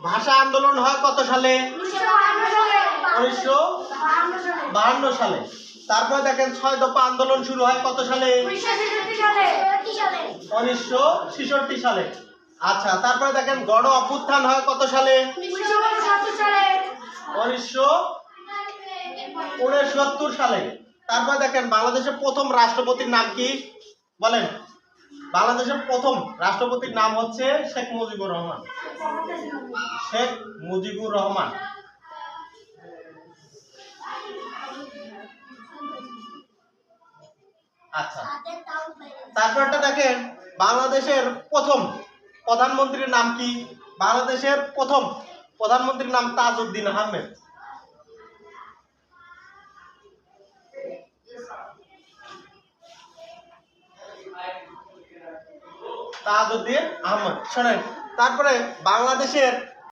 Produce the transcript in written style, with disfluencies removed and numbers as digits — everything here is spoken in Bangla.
ভাষা আন্দোলন হয় কত সালে? 1952 সালে। তারপরে দেখেন 6 দফা আন্দোলন শুরু হয় কত সালে? 1966 সালে। আচ্ছা, তারপরে দেখেন গণ অভ্যুত্থান হয় কত সালে? 1969 সালে। তারপরে দেখেন বাংলাদেশের প্রথম রাষ্ট্রপতির নাম কি বলেন? বাংলাদেশের প্রথম রাষ্ট্রপতির নাম হচ্ছে শেখ মুজিবুর রহমান। শেখ মুজিবুর রহমান। আচ্ছা, তারপরটা দেখেন বাংলাদেশের প্রথম প্রধানমন্ত্রীর নাম কি? বাংলাদেশের প্রথম প্রধানমন্ত্রীর নাম তাজউদ্দিন আহমেদ। তাজউদ্দিন আহমেদ। শোনেন, তারপরে বাংলাদেশের